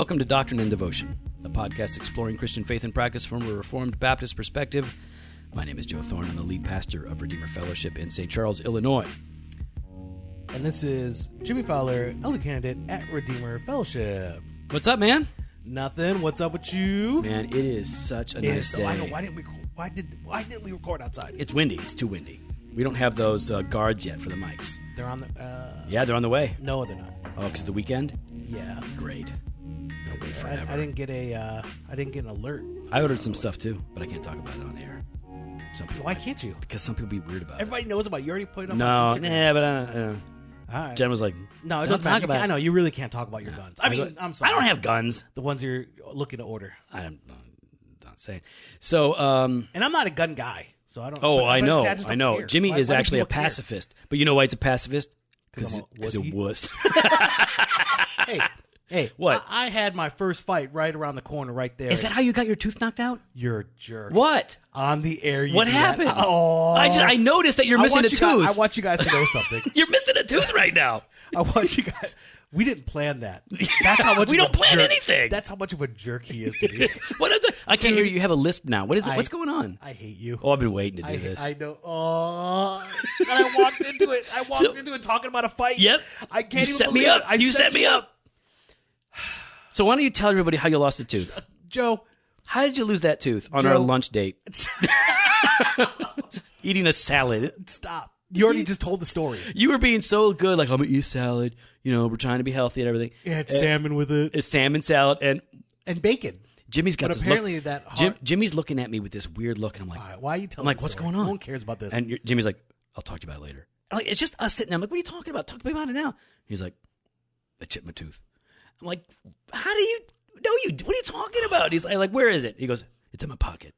Welcome to Doctrine and Devotion, a podcast exploring Christian faith and practice from a Reformed Baptist perspective. My name is Joe Thorne. I'm the lead pastor of Redeemer Fellowship in St. Charles, Illinois. And this is Jimmy Fowler, elder candidate at Redeemer Fellowship. What's up, man? Nothing. What's up with you? Man, it is such a nice day. I know. Why didn't we record outside? It's windy. It's too windy. We don't have those guards yet for the mics. They're on the. Yeah, they're on the way. No, they're not. Oh, because the weekend? Yeah. Great. Gonna wait forever. I didn't get an alert. I ordered some stuff too, but I can't talk about it on air. Some people Why can't you? Because some people be weird about Everybody knows about it. You already put it it. up No, on Instagram. but All right. Jen was like, No, it "Don't doesn't matter. talk about I it." know you really can't talk about your guns. I mean, I'm sorry. I don't have guns. the ones you're looking to order. I'm not saying. So, And I'm not a gun guy, so I don't. oh, but I see, know. just I don't know. care. Jimmy Why is do actually a people care? pacifist. But you know why he's a pacifist? 'Cause I'm a He's a wussy. wuss. Hey, What? I had my first fight right around the corner, right there. Is that how you got your tooth knocked out? You're a jerk. What? On the air, you What do that. happened? Oh, I noticed that you're missing a tooth. I want you guys to know something. You're missing a tooth right now. I want you guys. We didn't plan that. That's how much We of don't a plan jerk- anything. That's how much of a jerk he is to me. I can't hear you. You have a lisp now. What is it? What's going on? I hate you. Oh, I've been waiting to do this. I know. Oh, and I walked into it. I walked into it talking about a fight. Yep. I can't You even set me believe up. it. You set me up. So why don't you tell everybody how you lost a tooth? Joe. How did you lose that tooth on Joe. our lunch date? Eating a salad. Stop. You already just told the story. You were being so good, like, I'm going to eat salad. You know, we're trying to be healthy and everything. It had salmon with it It's salmon salad. And and bacon. Jimmy's got But this apparently look. that hard- Jimmy's looking at me with this weird look. And I'm like, All right, why are you telling? I'm like, the what's story? going on? No one cares about this. And Jimmy's like, I'll talk to you about it later. I'm like, it's just us sitting there. I'm like, what are you talking about? Talk to me about it now. He's like, I chipped my tooth. I'm like, how do you know what are you talking about? He's like, where is it? He goes, it's in my pocket.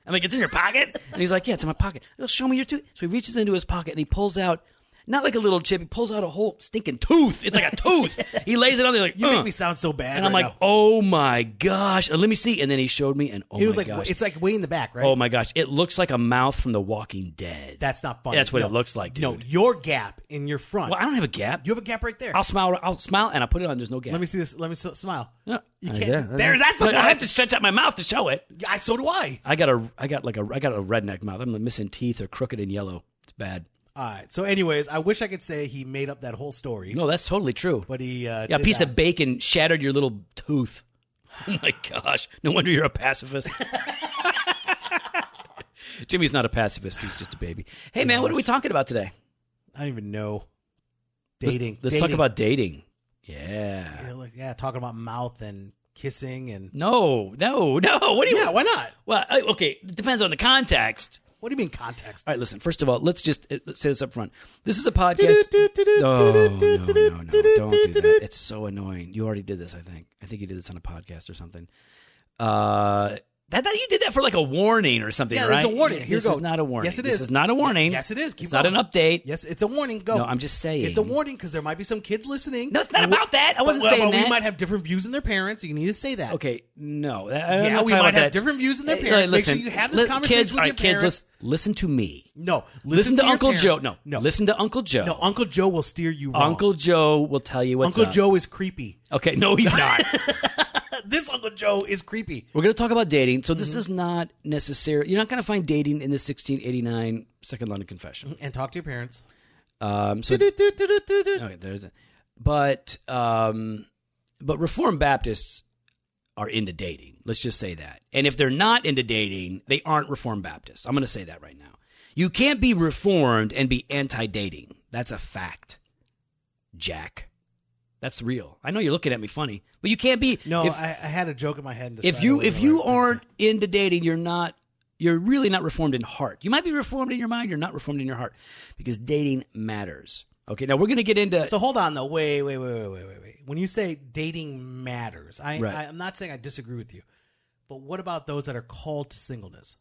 I'm like, it's in your pocket? And he's like, yeah, it's in my pocket. He'll show me your tooth. So he reaches into his pocket and he pulls out, not like a little chip, he pulls out a whole stinking tooth. It's like a tooth. He lays it on there like, you make me sound so bad. and I'm right like, now. oh my gosh. And let me see. And then he showed me and oh He was my like, gosh. it's like way in the back, right? Oh my gosh. It looks like a mouth from The Walking Dead. That's not funny. That's what No. it looks like, dude. No, your gap in your front. Well, I don't have a gap. You have a gap right there. I'll smile, and I'll put it on. There's no gap. Let me see this. Let me smile. No, You right can't. There. That's the So I one. have to stretch out my mouth to show it. Yeah, so do I. I got a redneck mouth. I'm missing teeth or crooked and yellow. It's bad. All right. So, anyways, I wish I could say he made up that whole story, No, that's totally true. but he Yeah, a did piece not. of bacon shattered your little tooth. Oh my gosh! No wonder you're a pacifist. Jimmy's not a pacifist. He's just a baby. Hey man, what are we talking about today? I don't even know. Dating. Let's talk about dating. Yeah. Yeah, talking about mouth and kissing and. No. What do you? Yeah, why not? Well, okay. It depends on the context. What do you mean context? All right, listen. First of all, let's say this up front. This is a podcast. No, don't do that. It's so annoying. You already did this, I think. I think you did this on a podcast or something. That you did that for like a warning or something, Yeah, right? there's a warning. Here this you go. is not a warning. Yes, it This is. is not a warning. Yes, it is. Keep It's not an going. update. Yes, it's a warning. Go. No, I'm just saying. It's a warning because there might be some kids listening. No, it's not about that. I wasn't But saying that. we might have different views than their parents. You need to say that. Okay, no. Yeah, we might have different views than their parents. Make sure you have this conversation kids, with all your right, kids, parents. listen to me. No, Listen to your Uncle parents. Joe. No, no, listen to Uncle Joe. no. Uncle Joe will steer you wrong. Uncle Joe will tell you what's Uncle up. Joe is creepy. Okay, no, he's not. This Uncle Joe is creepy. We're going to talk about dating. So Mm-hmm. this is not necessary. You're not going to find dating in the 1689 Second London Confession. And talk to your parents. Okay, but Reformed Baptists are into dating. Let's just say that. And if they're not into dating, they aren't Reformed Baptists. I'm going to say that right now. You can't be Reformed and be anti-dating. That's a fact, Jack. That's real. I know you're looking at me funny, but you can't be. No, if, I had a joke in my head. And if you aren't into dating, you're really not Reformed in heart. You might be Reformed in your mind. You're not Reformed in your heart, because dating matters. Okay, now we're going to get into. So hold on though. Wait. When you say dating matters, Right. I'm not saying I disagree with you, but what about those that are called to singleness?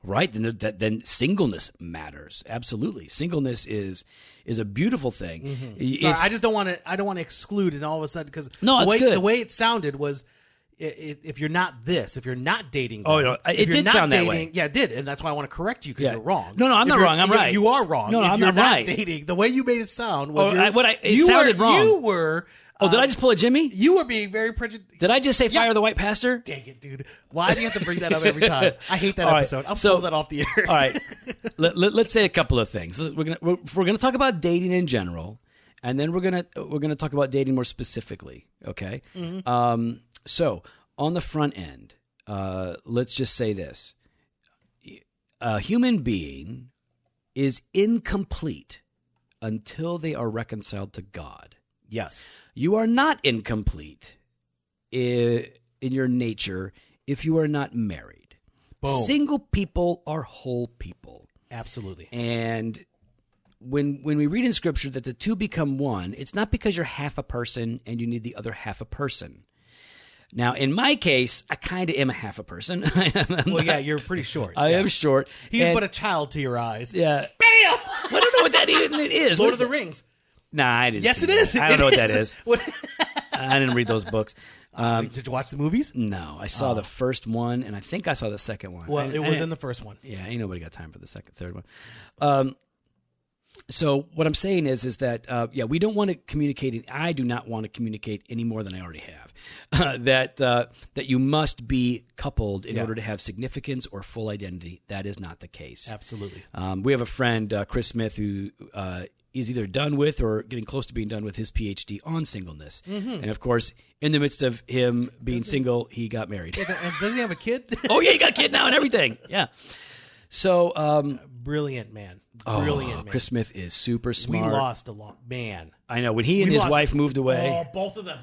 Right, then singleness matters. Absolutely, singleness is a beautiful thing. Mm-hmm. Sorry, I just don't want to. I don't want to exclude, and all of a sudden, because No, it's good. the way it sounded was, if you're not this, if you're not dating, Oh, them, no, if it you're did not sound that dating, way. Yeah, it did, and that's why I want to correct you because Yeah. you're wrong. No, I'm If not you're- wrong. I'm right. You are wrong. No, if I'm you're not right. dating, the way you made it sound was It sounded wrong. You were Oh, did I just pull a Jimmy? You were being very prejudiced. Did I just say fire the white pastor? Dang it, dude. Why do you have to bring that up every time? I hate that All right, episode. I'll so- pull that off the air. All right, let's say a couple of things. We're gonna talk about dating in general, and then we're gonna talk about dating more specifically. Okay. So on the front end, let's just say this: a human being is incomplete until they are reconciled to God. Yes. You are not incomplete in your nature if you are not married. Boom. Single people are whole people. Absolutely. And when we read in Scripture that the two become one, it's not because you're half a person and you need the other half a person. Now, in my case, I kind of am a half a person. Well, yeah, you're pretty short. I am short. He's and- but a child to your eyes. Yeah. Bam! I don't know what that even is. Lord What of is the that? Rings. Nah, I didn't. Yes, see it is. that. I don't know what that It is. What- I didn't read those books. Did you watch the movies? No, I saw the first one, and I think I saw the second one. Well, it was in the first one. Yeah, ain't nobody got time for the third one. So what I'm saying is that we don't want to communicate. I do not want to communicate any more than I already have. That you must be coupled in order to have significance or full identity. That is not the case. Absolutely. We have a friend, Chris Smith, who is either done with or getting close to being done with his PhD on singleness. And of course, in the midst of him being single, he got married. And doesn't he have a kid? Oh yeah, he got a kid now and everything. Yeah. So, Brilliant man. Brilliant man. Chris Smith is super We smart. lost a lot. Man. I know when he and We his lost- wife moved away. Oh, both of them.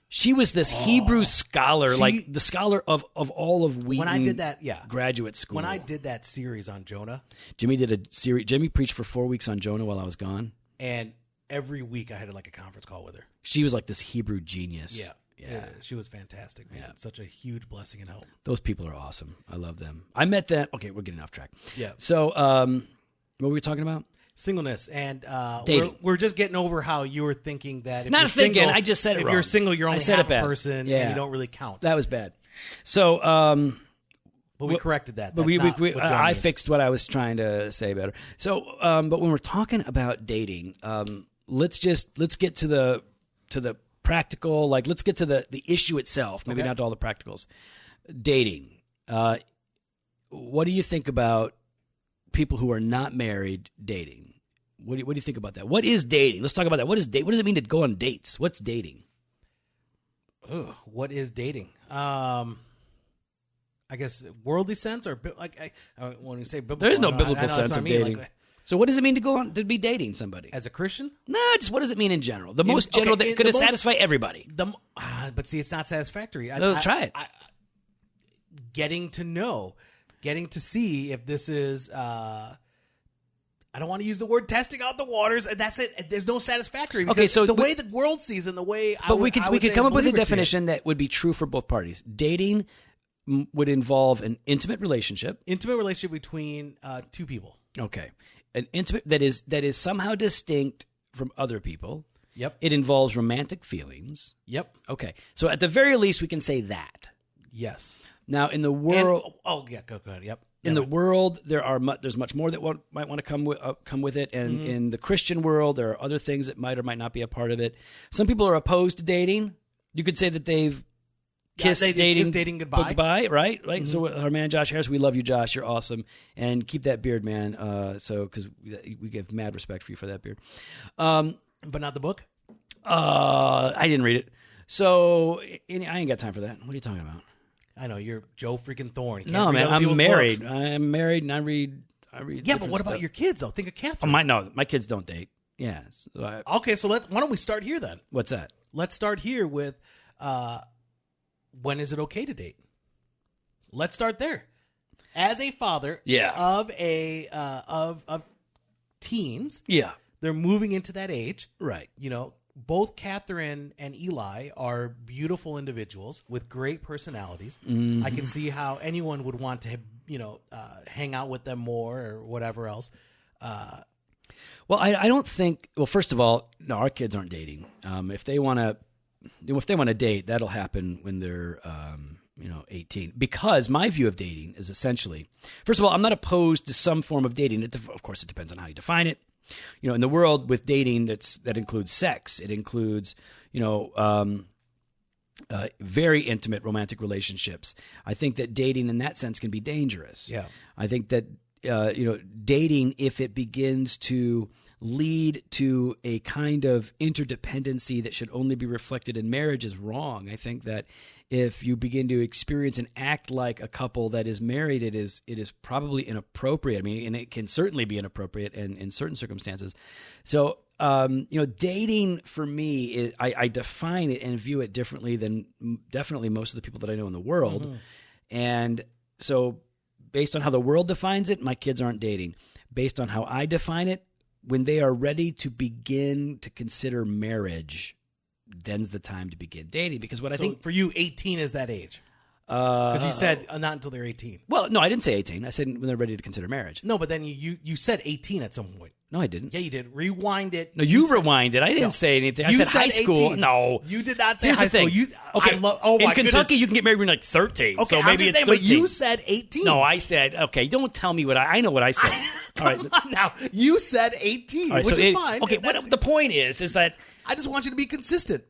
She was this Hebrew scholar, like the scholar of all of Wheaton. When I did that, graduate school. When I did that series on Jonah, Jimmy did a series. Jimmy preached for 4 weeks on Jonah while I was gone. and every week I had like a conference call with her. She was like this Hebrew genius. Yeah, she was fantastic, man. Such a huge blessing and help. Those people are awesome. I love them. I met them. Okay, we're getting off track. Yeah. So, what were we talking about? Singleness and Dating. we're just getting over how you were thinking that if Not you're thinking, single, I just said it if wrong. you're single, you're I only said half it bad. a person Yeah. and you don't really count. That was bad. So, But we corrected that. but That's not we what Jonah I means. fixed what I was trying to say better. So, but when we're talking about dating, let's get to the practical. Like, let's get to the issue itself. Maybe Okay. not to all the practicals. Dating. What do you think about people who are not married dating? What do you think about that? What is dating? Let's talk about that. What is date? What does it mean to go on dates? What's dating? Ugh, what is dating? I guess worldly sense or when you say biblical, There is no I know biblical that's sense what I of mean, dating. like, So what does it mean to be dating somebody? as a Christian. Nah, just what does it mean in general? The most general okay, that could the most- satisfy everybody. But see, it's not satisfactory. Try it. Getting to know, getting to see if this is. I don't want to use the word testing out the waters. That's it. There's no satisfactory. Because Okay, so the way the world sees and the way, But we could come up with a definition. definition that would be true for both parties. Dating would involve an intimate relationship. Intimate relationship between two people. Okay, an intimate that is somehow distinct from other people. Yep. It involves romantic feelings. Yep. Okay, so at the very least, we can say that. Yes. Now, in the And, world, yeah. Go ahead. Yep. in the world, there's much more that might want to come with it, and in the Christian world, there are other things that might or might not be a part of it. Some people are opposed to dating. You could say that they've kissed they dating, kiss dating goodbye. right? So our man Josh Harris, we love you, Josh. You're awesome, and keep that beard, man. Because we give mad respect for you for that beard. But not the book. I didn't read it, so I ain't got time for that. What are you talking about? I know you're Joe freaking Thorne. You can't No, read man, other I'm people's married. books. I'm married, and I read. Yeah, but different what about stuff. your kids though? Think of Catherine. My kids don't date. Yeah. So Okay, so why don't we start here then? what's that? Let's start here with when is it okay to date? Let's start there. As a father of of teens, Yeah. they're moving into that age. Right. You know, both Catherine and Eli are beautiful individuals with great personalities. I can see how anyone would want to, hang out with them more or whatever else. Well, I don't think. Well, first of all, no, our kids aren't dating. If they want to date, that'll happen when they're 18. Because my view of dating is essentially, first of all, I'm not opposed to some form of dating. Of course, it depends on how you define it. in the world with dating, that includes sex. It includes, very intimate romantic relationships. I think that dating in that sense can be dangerous. Yeah. I think that, dating, if it begins to lead to a kind of interdependency that should only be reflected in marriage, is wrong. I think that if you begin to experience and act like a couple that is married, it is probably inappropriate. I mean, and it can certainly be inappropriate in certain circumstances. So, dating for me, I define it and view it differently than definitely most of the people that I know in the world. Mm-hmm. And so based on how the world defines it, my kids aren't dating. Based on how I define it, when they are ready to begin to consider marriage, then's the time to begin dating. Because I think for you, 18 is that age. Because you said not until they're 18. Well, no, I didn't say 18. I said when they're ready to consider marriage. No, but then you said 18 at some point. No, I didn't. Yeah, you did. Rewind it. No, you rewind it. I didn't say anything. I said high school. 18. No. You did not say Here's high the thing. school. Okay. In Kentucky, you can get married when you're like 13. Okay, so maybe I'm just it's saying, 13. but you said 18. No, I said, okay, don't tell me what I know what I said. All right. Now, you said 18, right, which is fine. Okay, the point is that... I just want you to be consistent.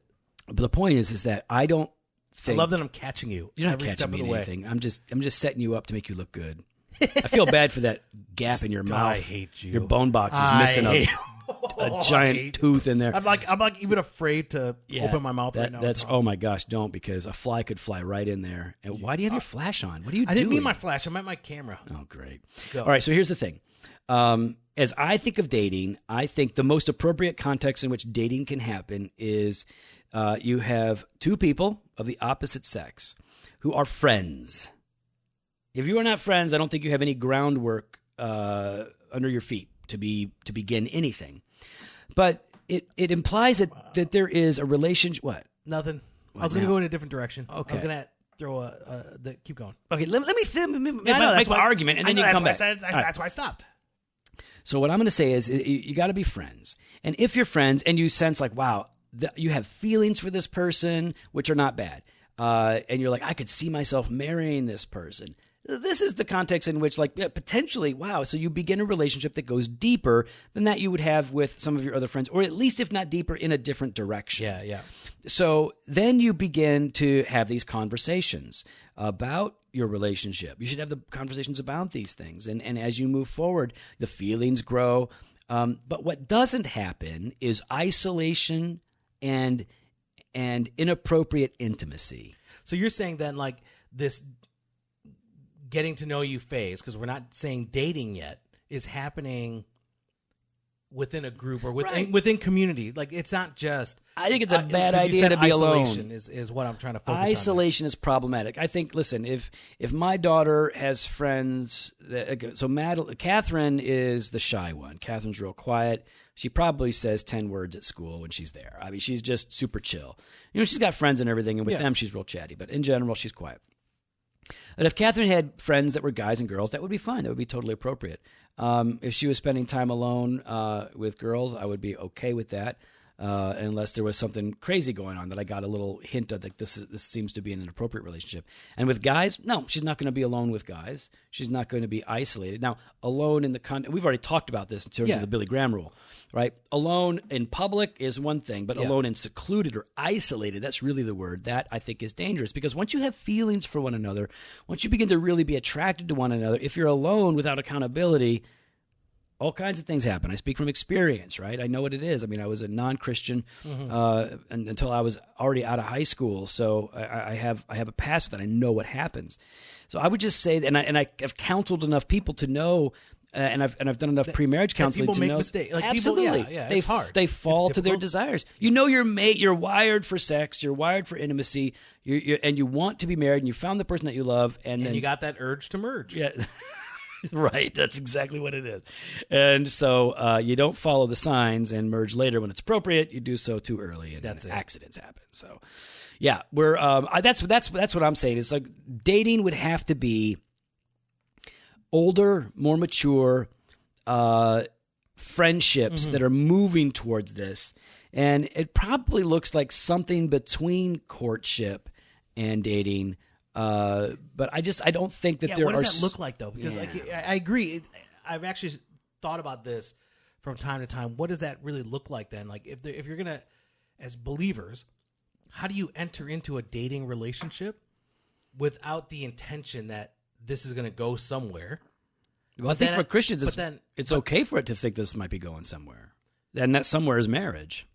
But the point is that I don't think... I love that I'm catching you. You're not every catching step me of in the way. anything. I'm just setting you up to make you look good. I feel bad for that gap in your mouth. I hate you. Your bone box is missing a giant tooth in there. I'm like even afraid to open my mouth right now. Oh my gosh, don't, because a fly could fly right in there. And why do you have your flash on? What are you doing? I didn't mean my flash. I meant my camera. Oh, great. All right, so here's the thing. As I think of dating, I think the most appropriate context in which dating can happen is you have two people of the opposite sex who are friends. If you are not friends, I don't think you have any groundwork under your feet to begin anything. But it implies that there is a relationship. What? Nothing. I was going to go in a different direction. Okay. I was going to throw keep going. Okay, let me make my argument, and then you can come back. That's why I stopped. So what I'm going to say is you got to be friends. And if you're friends and you sense like, wow, you have feelings for this person, which are not bad, and you're like, I could see myself marrying this person. This is the context in which, like, potentially, wow, so you begin a relationship that goes deeper than that you would have with some of your other friends, or at least, if not deeper, in a different direction. Yeah. So then you begin to have these conversations about your relationship. You should have the conversations about these things. And as you move forward, the feelings grow. But what doesn't happen is isolation and inappropriate intimacy. So you're saying then, like, this getting to know you phase, because we're not saying dating yet, is happening within a group or within community. Like, it's not just... I think it's a bad idea to be alone. Isolation is what I'm trying to focus on. Isolation is problematic. I think, listen, if my daughter has friends... Catherine is the shy one. Catherine's real quiet. She probably says 10 words at school when she's there. I mean, she's just super chill. She's got friends and everything, and with them she's real chatty. But in general, she's quiet. But if Catherine had friends that were guys and girls, that would be fine. That would be totally appropriate. If she was spending time alone with girls, I would be okay with that, unless there was something crazy going on that I got a little hint of, that this seems to be an inappropriate relationship. And with guys, no, she's not going to be alone with guys. She's not going to be isolated. Now, alone in the we've already talked about this in terms of the Billy Graham rule, right? Alone in public is one thing, but alone and secluded or isolated, that's really the word. That, I think, is dangerous, because once you have feelings for one another, once you begin to really be attracted to one another, if you're alone without accountability, all kinds of things happen. I speak from experience, right? I know what it is. I mean, I was a non-Christian until I was already out of high school, so I have a past with that. I know what happens. So I would just say that, and I have counseled enough people to know, and I've done enough pre-marriage counseling to know. People make mistakes. Like, absolutely, people, it's hard. They fall to their desires. You know your mate. You're wired for sex. You're wired for intimacy. And you want to be married, and you found the person that you love, and then you got that urge to merge. Yeah. Right, that's exactly what it is. And so you don't follow the signs and merge later when it's appropriate. You do so too early, and accidents happen. So, yeah, we're that's what I'm saying. It's like dating would have to be older, more mature friendships that are moving towards this, and it probably looks like something between courtship and dating. But I don't think that there are... What does that look like, though? Because I agree. I've actually thought about this from time to time, what does that really look like then? Like if you're gonna, as believers, how do you enter into a dating relationship without the intention that this is going to go somewhere? Well, I think for Christians, it's okay for it to think this might be going somewhere, and that somewhere is marriage.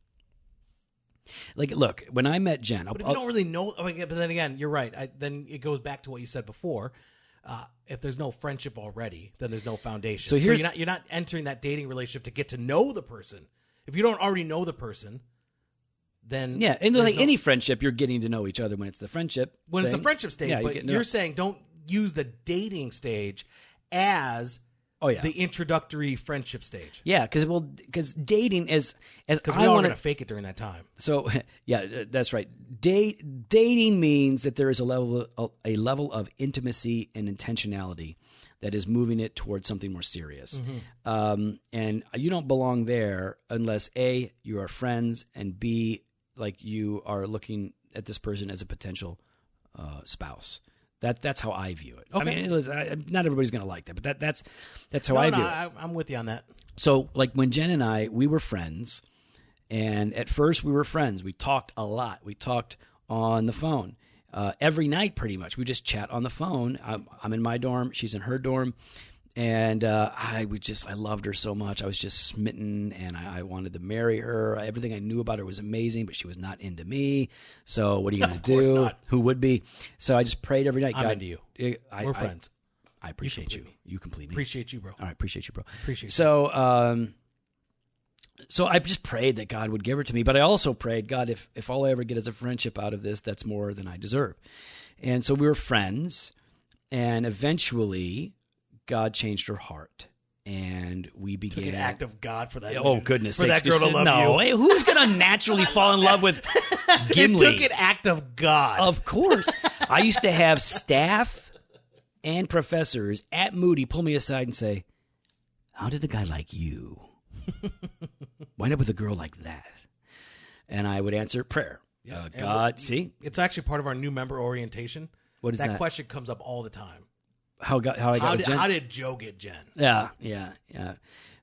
Like, look, when I met Jen, but if you don't really know, but then again, you're right. Then it goes back to what you said before. If there's no friendship already, then there's no foundation. So you're not entering that dating relationship to get to know the person. If you don't already know the person, then and like any friendship, you're getting to know each other when it's the friendship. When it's the friendship stage, but you're saying don't use the dating stage as the introductory friendship stage. Yeah, because dating is because we all going to fake it during that time. So that's right. Dating means that there is a level of intimacy and intentionality that is moving it towards something more serious. Mm-hmm. And you don't belong there unless A, you are friends, and B, like you are looking at this person as a potential spouse. That's how I view it. Okay. I mean, not everybody's going to like that, but that's how I view it. I'm with you on that. So, like when Jen and we were friends, and at first we were friends. We talked a lot. We talked on the phone every night, pretty much. We just chat on the phone. I'm in my dorm. She's in her dorm. And I loved her so much. I was just smitten, and I wanted to marry her. Everything I knew about her was amazing, but she was not into me. So what are you going to do? Course not. Who would be? So I just prayed every night. I'm into you. We're friends. I appreciate you. You complete me. Appreciate you, bro. All right, appreciate you, bro. Appreciate you. So I just prayed that God would give her to me, but I also prayed, God, if all I ever get is a friendship out of this, that's more than I deserve. And so we were friends, and eventually God changed her heart, and we began. Took an act of God for that. Oh, goodness for sakes. That girl to love you. No, hey, who's going to naturally fall in love with Gimli? It took an act of God. Of course. I used to have staff and professors at Moody pull me aside and say, how did a guy like you wind up with a girl like that? And I would answer prayer. Yeah, God, see? It's actually part of our new member orientation. What is that? That question comes up all the time. How did Joe get Jen? Yeah.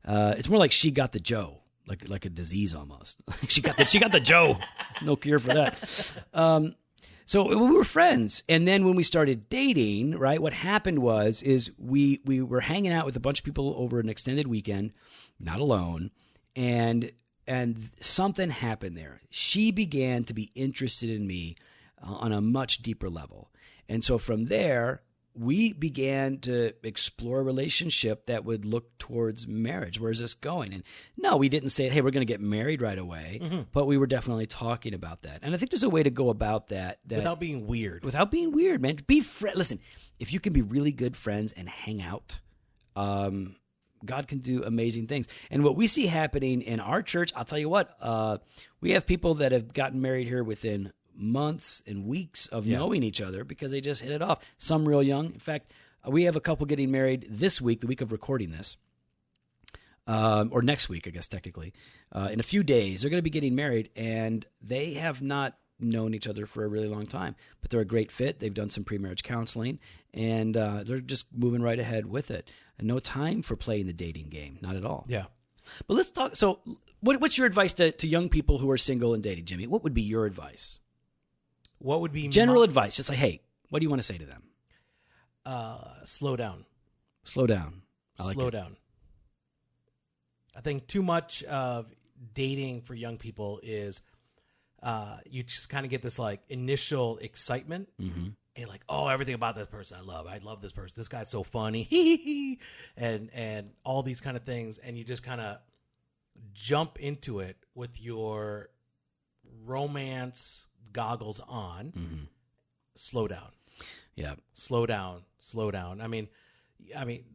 It's more like she got the Joe, like a disease almost. she got the Joe. No cure for that. So we were friends, and then when we started dating, right? What happened is we were hanging out with a bunch of people over an extended weekend, not alone, and something happened there. She began to be interested in me on a much deeper level, and so from there, we began to explore a relationship that would look towards marriage. Where's this going? And no, we didn't say, hey, we're going to get married right away, but we were definitely talking about that. And I think there's a way to go about that without being weird. Without being weird, man. Listen, if you can be really good friends and hang out, God can do amazing things. And what we see happening in our church, I'll tell you what, we have people that have gotten married here within months and weeks of knowing each other because they just hit it off. Some real young. In fact, we have a couple getting married this week, the week of recording this, or next week, I guess, technically. In a few days, they're going to be getting married, and they have not known each other for a really long time, but they're a great fit. They've done some pre-marriage counseling, and they're just moving right ahead with it. And no time for playing the dating game, not at all. Yeah. But let's talk. So what's your advice to young people who are single and dating, Jimmy? What would be your advice? What would be general advice? Just like, hey, what do you want to say to them? Slow down. Slow down. Slow down. I think too much of dating for young people is you just kind of get this like initial excitement and like, oh, everything about this person I love this person. This guy's so funny, and all these kind of things, and you just kind of jump into it with your romance goggles on. Slow down. Yeah. Slow down. I mean,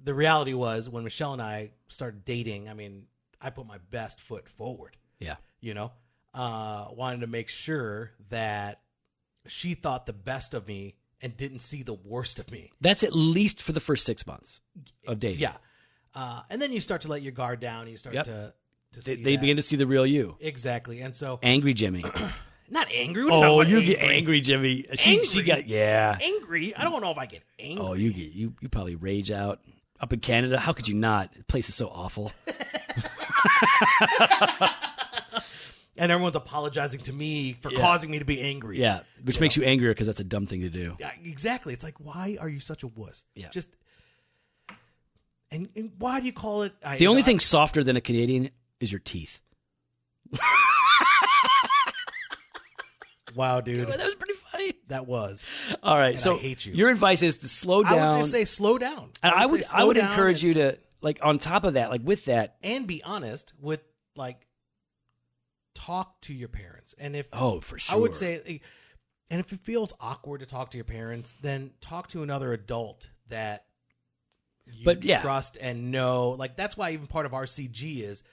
the reality was when Michelle and I started dating, I put my best foot forward. Yeah. Wanted to make sure that she thought the best of me and didn't see the worst of me. That's at least for the first 6 months of dating. Yeah. And then you start to let your guard down. You start to see they begin to see the real you. Exactly. And so angry Jimmy. Not angry. Oh, you get angry, Jimmy. She got angry. I don't know if I get angry. Oh, you probably rage out. Up in Canada, how could you not? The place is so awful. And everyone's apologizing to me for causing me to be angry. Yeah, which makes you angrier because that's a dumb thing to do. Yeah, exactly. It's like, why are you such a wuss? Yeah. Just and why do you call it? The only thing softer than a Canadian is your teeth. Wow, dude. That was pretty funny. That was. All right, And so I hate you. your advice is to slow down. I would just say slow down. And I would encourage you to, like, on top of that, like with that. And be honest with, like, talk to your parents. And if for sure. I would say, and if it feels awkward to talk to your parents, then talk to another adult that you trust and know. Like, that's why even part of our CG is,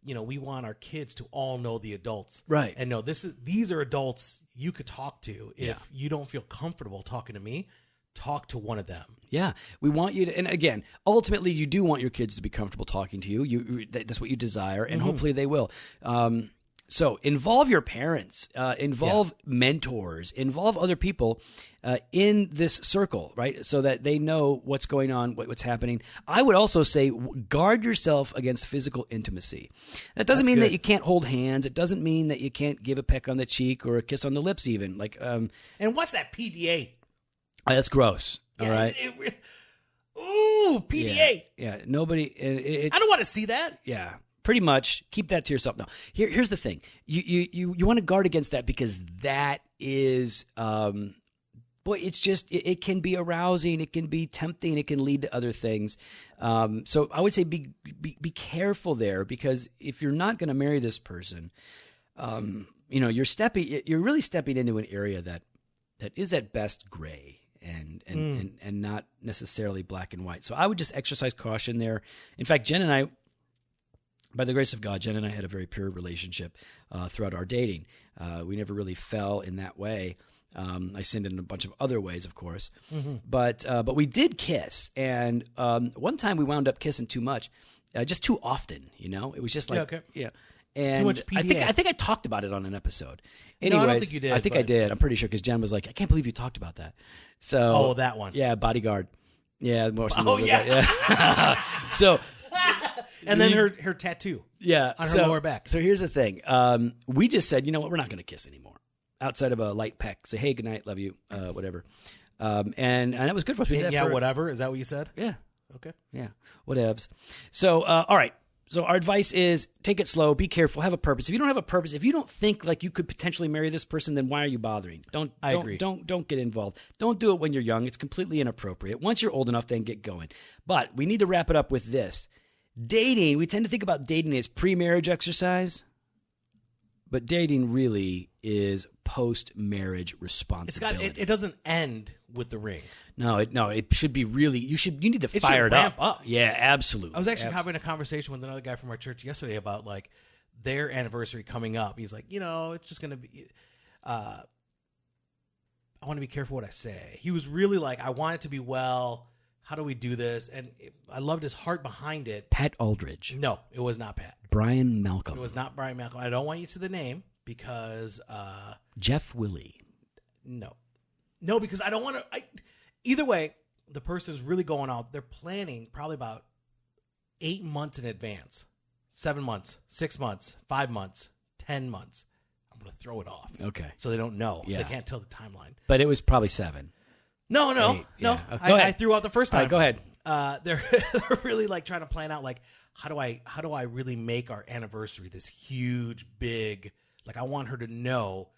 you know, we want our kids to all know the adults. Right. And no, these are adults you could talk to. If you don't feel comfortable talking to me, talk to one of them. Yeah. We want you to, and again, ultimately you do want your kids to be comfortable talking to you. That's what you desire, and hopefully they will. So involve your parents, involve mentors, involve other people in this circle, right? So that they know what's going on, what's happening. I would also say guard yourself against physical intimacy. That doesn't mean that you can't hold hands. It doesn't mean that you can't give a peck on the cheek or a kiss on the lips even. Like, and watch that PDA. That's gross. All right. Ooh, PDA. Yeah. Nobody. I don't want to see that. Yeah. Pretty much, keep that to yourself. No, here's the thing: you want to guard against that because that is, it's just it can be arousing, it can be tempting, it can lead to other things. So I would say be careful there, because if you're not going to marry this person, you're really stepping into an area that is at best gray and not necessarily black and white. So I would just exercise caution there. In fact, Jen and I, by the grace of God, Jen and I had a very pure relationship throughout our dating. We never really fell in that way. I sinned in a bunch of other ways, of course. Mm-hmm. But we did kiss. And one time we wound up kissing too much, just too often, you know? It was just like, And too much PDA. I think I talked about it on an episode. Anyways, no, I don't think you did. I think I did. I'm pretty sure, because Jen was like, I can't believe you talked about that. So, that one. Yeah, Bodyguard. Yeah. Yeah. So... And then her tattoo on her lower back. So here's the thing. We just said, you know what, we're not going to kiss anymore. Outside of a light peck. Say, hey, good night, love you, whatever. And that was good for us. Whatever. Is that what you said? Yeah. Okay. Yeah, whatevs. So, all right. So our advice is take it slow, be careful, have a purpose. If you don't have a purpose, if you don't think like you could potentially marry this person, then why are you bothering? I agree. Don't get involved. Don't do it when you're young. It's completely inappropriate. Once you're old enough, then get going. But we need to wrap it up with this. Dating, we tend to think about dating as pre-marriage exercise, but dating really is post-marriage responsibility. It doesn't end with the ring. No, it should be really. You need to fire it ramp up. Yeah, absolutely. I was actually having a conversation with another guy from our church yesterday about like their anniversary coming up. He's like, it's just going to be. I want to be careful what I say. He was really like, I want it to be well. How do we do this? And I loved his heart behind it. Pat Aldridge. No, it was not Pat. Brian Malcolm. It was not Brian Malcolm. I don't want you to say the name because... Jeff Willie. No, because I don't want to... Either way, the person's really going out. They're planning probably about 8 months in advance. 7 months, 6 months, 5 months, 10 months. I'm going to throw it off. Okay. So they don't know. Yeah. They can't tell the timeline. But it was probably 7. No. Yeah. I threw out the first time. Go ahead. They're really like trying to plan out like how do I really make our anniversary this huge, big, like I want her to know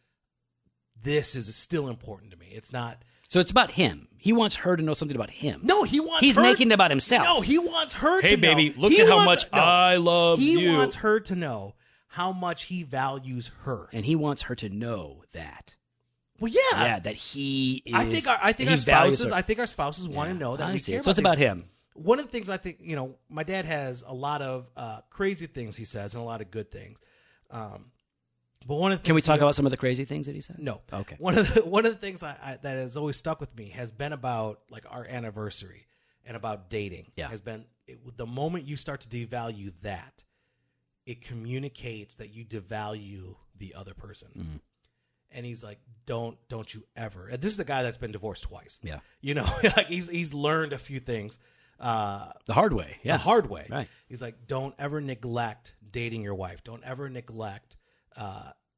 this is still important to me. It's not. So it's about him. He wants her to know something about him. No, he's making it about himself. No, he wants her to know. Hey, baby, look at how much I love you. He wants her to know how much he values her. And he wants her to know that. Well, yeah. Yeah, that he is. I think our spouses want to know that we care about So it's about him. One of the things I think, my dad has a lot of crazy things he says and a lot of good things. But one of the Can we talk about some of the crazy things that he said? No. Okay. One of the things that has always stuck with me has been about like our anniversary and about dating. Yeah. Has been the moment you start to devalue that, it communicates that you devalue the other person. Mm-hmm. And he's like, don't you ever. And this is the guy that's been divorced twice. Yeah. Like he's learned a few things the hard way. Yeah. The hard way. Right. He's like, don't ever neglect dating your wife. Don't ever neglect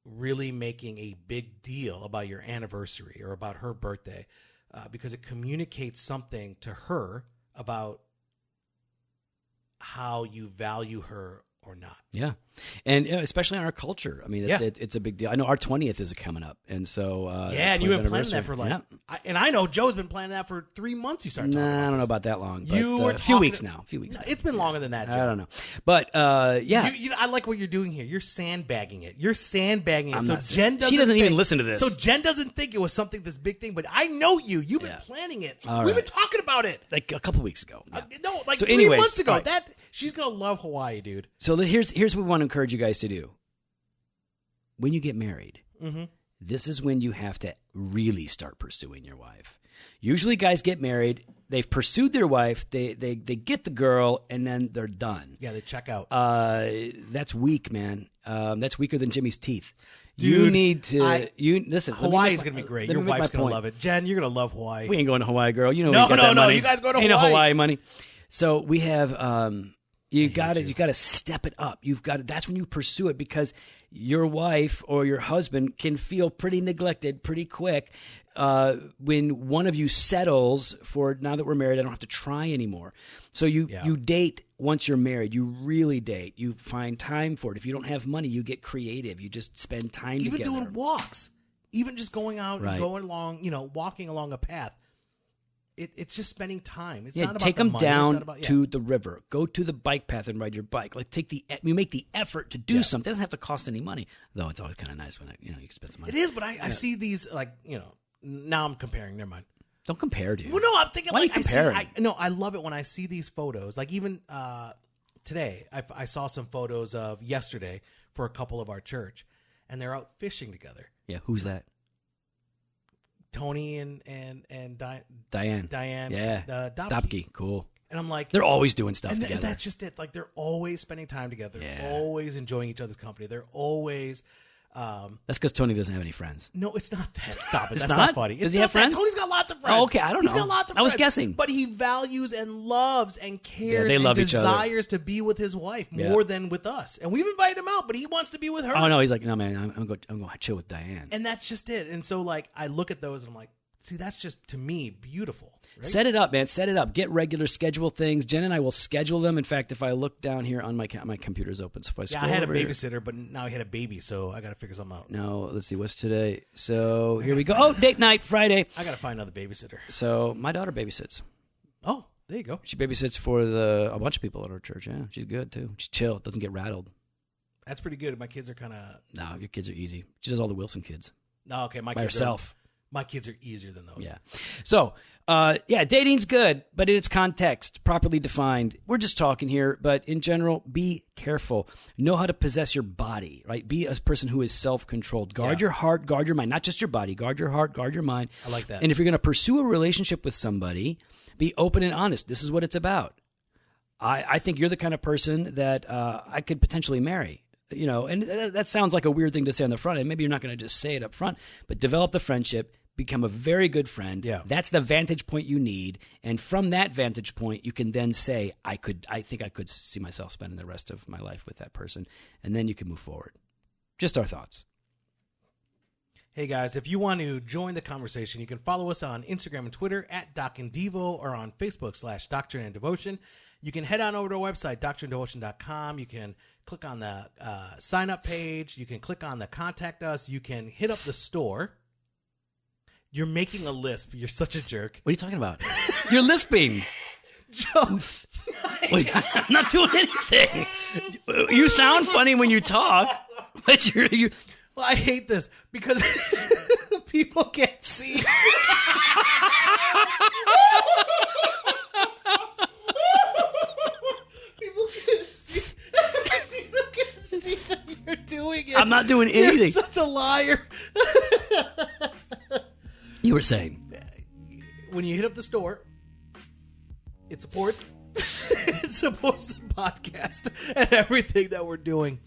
really making a big deal about your anniversary or about her birthday because it communicates something to her about how you value her or not. Yeah. And especially in our culture. I mean, it's a big deal. I know our 20th is coming up. And so... and you've been planning that for and I know Joe's been planning that for 3 months you started talking about I don't know about that long. But, a few weeks now. It's been longer than that, Joe. I don't know. But, yeah. I like what you're doing here. You're sandbagging it. Jen doesn't even listen to this. So Jen doesn't think it was something, this big thing, but I know you. You've been planning it. We've been talking about it. Like a couple weeks ago. Yeah. So 3 months ago. Right. She's going to love Hawaii, dude. So here's what we want to encourage you guys to do. When you get married, this is when you have to really start pursuing your wife. Usually guys get married, they've pursued their wife, they get the girl, and then they're done. Yeah, they check out. That's weak, man. That's weaker than Jimmy's teeth. Dude, you need to listen. Hawaii's gonna be great. Your wife's gonna love it. Jen, you're gonna love Hawaii. We ain't going to Hawaii, girl. You know, no, we got that money. You guys go to Hawaii. Hawaii. Ain't no Hawaii money. So we have. You got to step it up. That's when you pursue it, because your wife or your husband can feel pretty neglected pretty quick when one of you settles for, now that we're married, I don't have to try anymore. So you date once you're married. You really date. You find time for it. If you don't have money, you get creative. You just spend time together. Even doing walks. Even just going out and going along, walking along a path. It's just spending time. It's not about take the them money. down to the river. Go to the bike path and ride your bike. Like you make the effort to do something. It doesn't have to cost any money, though. It's always kind of nice when you can spend some money. It is, but I see these now I'm comparing. Never mind. Don't compare, dude. Well, no, I'm thinking Why are you comparing? I love it when I see these photos. Like even today, I saw some photos of yesterday for a couple of our church, and they're out fishing together. Yeah, who's that? Tony and Diane. Yeah. Dopke. Cool. And I'm like, they're always doing stuff together. And that's just it. Like, they're always spending time together. Yeah. Always enjoying each other's company. They're always. That's because Tony doesn't have any friends. No, it's not that. Stop it. It's That's not funny. Does he have friends? Tony's got lots of friends. Oh, okay. I don't know. He's got lots of friends. I was guessing. But he values and loves and cares they love and each other. desires to be with his wife more than with us. And we've invited him out, but he wants to be with her. Oh, no. He's like, no, man, I'm going to chill with Diane. And that's just it. And so, like, I look at those and I'm like, see, that's just, to me, beautiful. Right? Set it up, man. Set it up. Get regular schedule things. Jen and I will schedule them. In fact, if I look down here on my computer's open, so if I I had a babysitter, here, but now I had a baby, so I got to figure something out. No, let's see. What's today? So here we go. Oh, date night, Friday. I got to find another babysitter. So my daughter babysits. Oh, there you go. She babysits for a bunch of people at our church. Yeah, she's good, too. She's chill. Doesn't get rattled. That's pretty good. My kids are kind of... No, your kids are easy. She does all the Wilson kids. No, okay. By herself. My kids are easier than those. Yeah. So, dating's good, but in its context, properly defined. We're just talking here, but in general, be careful. Know how to possess your body, right? Be a person who is self-controlled. Guard your heart, guard your mind. Not just your body. Guard your heart, guard your mind. I like that. And if you're going to pursue a relationship with somebody, be open and honest. This is what it's about. I think you're the kind of person that I could potentially marry. And that sounds like a weird thing to say on the front end. Maybe you're not going to just say it up front, but develop the friendship. Become a very good friend. Yeah. That's the vantage point you need. And from that vantage point, you can then say, I think I could see myself spending the rest of my life with that person. And then you can move forward. Just our thoughts. Hey guys, if you want to join the conversation, you can follow us on Instagram and Twitter at Doc and Devo or on Facebook /Doctrine and Devotion. You can head on over to our website, doctrinedevotion.com. You can click on the sign up page. You can click on the contact us. You can hit up the store. You're making a lisp. You're such a jerk. What are you talking about? You're lisping. Joe. I'm not doing anything. You sound funny when you talk, but you're Well, I hate this because people can't see. People can't see. People can't see that you're doing it. I'm not doing anything. You're such a liar. You were saying, when you hit up the store, it supports the podcast and everything that we're doing.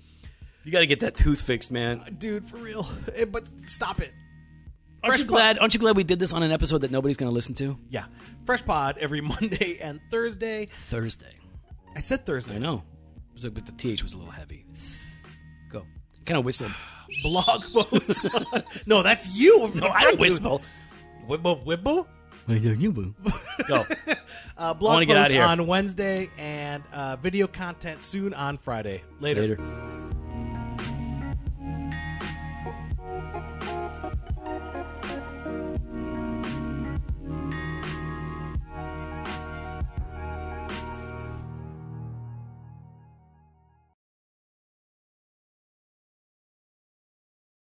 You got to get that tooth fixed, man. Dude, for real. But stop it. Aren't you glad we did this on an episode that nobody's going to listen to? Yeah. Fresh pod every Monday and Thursday. Thursday. I said Thursday. I know. But the TH was a little heavy. Go. Kind of whistled. Blog posts. No, that's you. No, I don't whistle. Wibbo? Go. Blog posts on Wednesday and video content soon on Friday. Later.